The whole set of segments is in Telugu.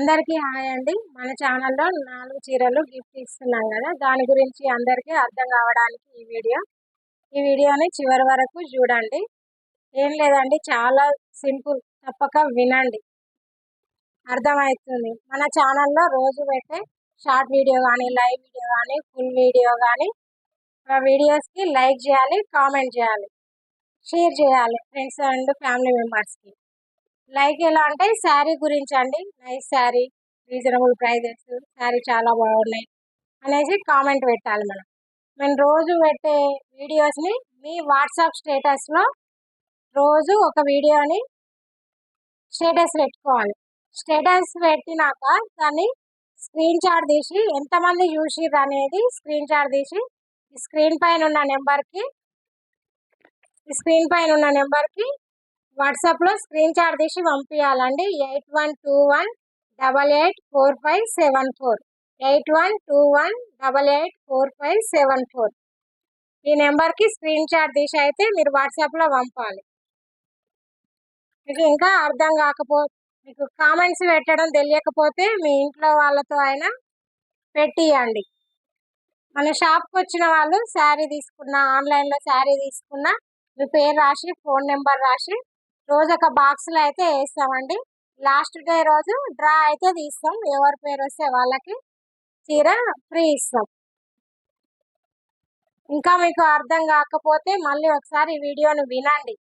అందరికీ హాయ్ అండి. మన ఛానల్లో 4 చీరలు గిఫ్ట్ ఇస్తున్నాం కదా, దాని గురించి అందరికీ అర్థం కావడానికి ఈ వీడియోని చివరి వరకు చూడండి. ఏం లేదండి, చాలా సింపుల్, తప్పక వినండి, అర్థమవుతుంది. మన ఛానల్లో రోజు పెట్టే షార్ట్ వీడియో కానీ, లైవ్ వీడియో కానీ, ఫుల్ వీడియో కానీ, ఆ వీడియోస్కి లైక్ చేయాలి, కామెంట్ చేయాలి, షేర్ చేయాలి ఫ్రెండ్స్ అండ్ ఫ్యామిలీ మెంబర్స్కి. లైక్ ఎలా అంటే శారీ గురించి అండి, nice sari, reasonable prices, sari చాలా బాగున్నాయి అనేసి కామెంట్ పెట్టాలి. మేము రోజు పెట్టే వీడియోస్ని మీ వాట్సాప్ స్టేటస్లో రోజు ఒక వీడియోని స్టేటస్ పెట్టుకోవాలి. స్టేటస్ పెట్టినాక దాన్ని స్క్రీన్ షాట్ తీసి ఎంతమంది చూసిర్రు అనేది స్క్రీన్ షాట్ తీసి స్క్రీన్ పైన ఉన్న నెంబర్కి వాట్సాప్లో స్క్రీన్ షాట్ తీసి పంపించాలండి. 8121884574 8121884574 ఈ నెంబర్కి స్క్రీన్ షాట్ తీసి అయితే మీరు వాట్సాప్లో పంపాలి. మీకు ఇంకా అర్థం కాకపోతే, మీకు కామెంట్స్ పెట్టడం తెలియకపోతే మీ ఇంట్లో వాళ్ళతో అయినా పెట్టియండి. మన షాప్కి వచ్చిన వాళ్ళు శారీ తీసుకున్నా, ఆన్లైన్లో శారీ తీసుకున్నా మీ పేరు రాసి, ఫోన్ నెంబర్ రాసి రోజు ఒక బాక్స్లో అయితే వేస్తామండి. లాస్ట్ డే రోజు డ్రా అయితే తీస్తాం. ఎవరి పేరు వస్తే వాళ్ళకి చీర ఫ్రీ ఇస్తాం. ఇంకా మీకు అర్థం కాకపోతే మళ్ళీ ఒకసారి ఈ వీడియోను వినండి.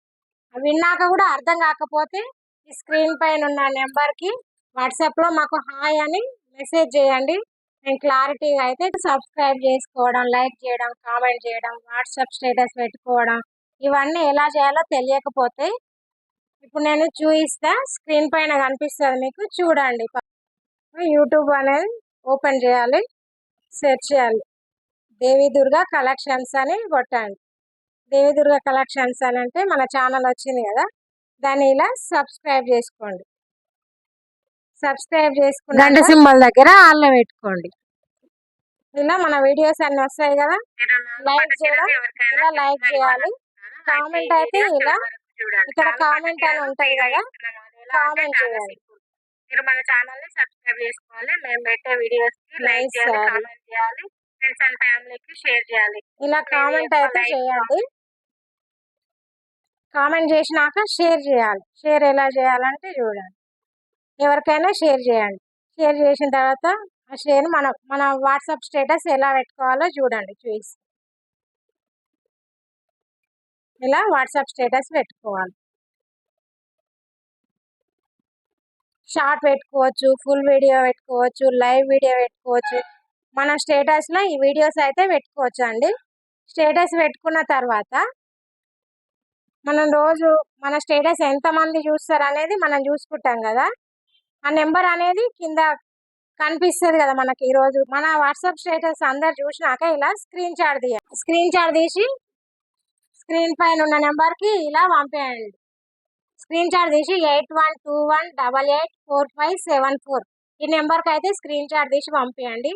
విన్నాక కూడా అర్థం కాకపోతే ఈ స్క్రీన్ పైన ఉన్న నెంబర్కి వాట్సాప్లో మాకు హాయ్ అని మెసేజ్ చేయండి. నేను క్లారిటీగా అయితే సబ్స్క్రైబ్ చేసుకోవడం, లైక్ చేయడం, కామెంట్ చేయడం, వాట్సాప్ స్టేటస్ పెట్టుకోవడం, ఇవన్నీ ఎలా చేయాలో తెలియకపోతే ఇప్పుడు నేను చూపిస్తా. స్క్రీన్ పైన కనిపిస్తుంది మీకు, చూడండి. యూట్యూబ్ అనేది ఓపెన్ చేయాలి, సెర్చ్ చేయాలి, దేవి దుర్గా కలెక్షన్స్ అని కొట్టండి. దేవి దుర్గా కలెక్షన్స్ అని అంటే మన ఛానల్ వచ్చింది కదా, దాన్ని ఇలా సబ్స్క్రైబ్ చేసుకోండి. సబ్స్క్రైబ్ చేసుకుని గంట సింబల్ దగ్గర ఆల్లో పెట్టుకోండి. ఇలా మన వీడియోస్ అన్ని వస్తాయి కదా, లైక్ చేయడం, ఇలా లైక్ చేయాలి. కామెంట్ అయితే ఇలా ఇక్కడ కామెంట్ అని ఉంటుంది కదా, కామెంట్ చేయాలి. మీరు మన ఛానల్ ని సబ్స్క్రైబ్ చేసుకోవాలి. మేము పెట్టే వీడియోస్ కి లైక్ చేయాలి, కామెంట్ చేయాలి, ఫ్రెండ్స్ అండ్ ఫ్యామిలీకి షేర్ చేయాలి. ఇలా కామెంట్ అయితే చేయండి. కామెంట్ చేసినాక షేర్ చేయాలి. షేర్ ఎలా చేయాలంటే చూడండి, ఎవరికైనా షేర్ చేయండి. షేర్ చేసిన తర్వాత ఆ షేర్ మన వాట్సాప్ స్టేటస్ ఎలా పెట్టుకోవాలో చూడండి, చూసి ఇలా వాట్సాప్ స్టేటస్ పెట్టుకోవాలి. షార్ట్ పెట్టుకోవచ్చు, ఫుల్ వీడియో పెట్టుకోవచ్చు, లైవ్ వీడియో పెట్టుకోవచ్చు. మన స్టేటస్లో ఈ వీడియోస్ అయితే పెట్టుకోవచ్చు అండి. స్టేటస్ పెట్టుకున్న తర్వాత మనం రోజు మన స్టేటస్ ఎంతమంది చూస్తారు అనేది మనం చూసుకుంటాం కదా, ఆ నెంబర్ అనేది కింద కనిపిస్తుంది కదా మనకి. ఈరోజు మన వాట్సాప్ స్టేటస్ అందరు చూసినాక ఇలా స్క్రీన్ షాట్ తీయాలి. స్క్రీన్ షాట్ తీసి స్క్రీన్ పైన ఉన్న నెంబర్కి ఇలా పంపేయండి. స్క్రీన్ షాట్ తీసి 8121884574 ఈ నెంబర్కి అయితే స్క్రీన్ షాట్ తీసి పంపించండి.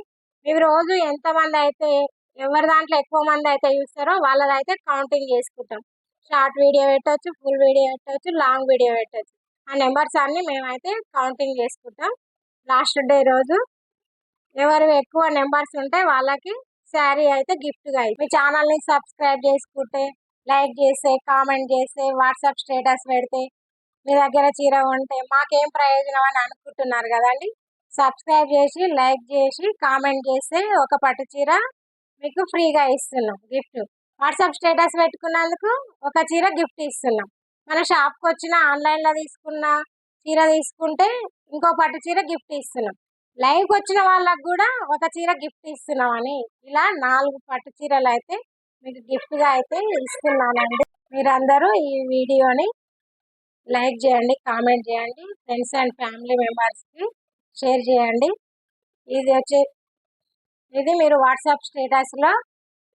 మీరు రోజు ఎంతమంది అయితే, ఎవరి దాంట్లో ఎక్కువ మంది అయితే చూస్తారో వాళ్ళదైతే కౌంటింగ్ చేసుకుంటాం. షార్ట్ వీడియో పెట్టవచ్చు, ఫుల్ వీడియో పెట్టవచ్చు, లాంగ్ వీడియో పెట్టవచ్చు. ఆ నెంబర్స్ అన్ని మేమైతే కౌంటింగ్ చేసుకుంటాం. లాస్ట్ డే రోజు ఎవరు ఎక్కువ నెంబర్స్ ఉంటే వాళ్ళకి శారీ అయితే గిఫ్ట్గా అయితే. మీ ఛానల్ని సబ్స్క్రైబ్ చేసుకుంటే, లైక్ చేస్తే, కామెంట్ చేస్తే, వాట్సాప్ స్టేటస్ పెడితే, మీ దగ్గర చీర ఉంటే మాకేం ప్రయోజనం అని అనుకుంటున్నారు కదండి. సబ్స్క్రైబ్ చేసి, లైక్ చేసి, కామెంట్ చేస్తే ఒక పట్టు చీర మీకు ఫ్రీగా ఇస్తున్నాం గిఫ్ట్. వాట్సాప్ స్టేటస్ పెట్టుకున్నందుకు ఒక చీర గిఫ్ట్ ఇస్తున్నాం. మన షాప్కి వచ్చిన, ఆన్లైన్లో తీసుకున్న చీర తీసుకుంటే ఇంకో పట్టు చీర గిఫ్ట్ ఇస్తున్నాం. లైవ్కి వచ్చిన వాళ్ళకు కూడా ఒక చీర గిఫ్ట్ ఇస్తున్నాం అని ఇలా 4 పట్టు చీరలు అయితే మీకు గిఫ్ట్గా అయితే ఇస్తున్నానండి. మీరందరూ ఈ వీడియోని లైక్ చేయండి, కామెంట్ చేయండి, ఫ్రెండ్స్ అండ్ ఫ్యామిలీ మెంబర్స్కి షేర్ చేయండి. ఇది మీరు వాట్సాప్ స్టేటస్లో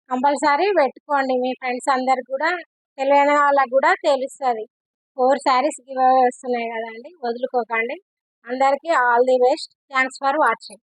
కంపల్సరీ పెట్టుకోండి. మీ ఫ్రెండ్స్ అందరు కూడా, తెలియని వాళ్ళకు కూడా తెలుస్తుంది. 4 శారీస్ గివ్ అవే వస్తున్నాయి కదండి, వదులుకోకండి. అందరికీ all the best. Thanks for watching.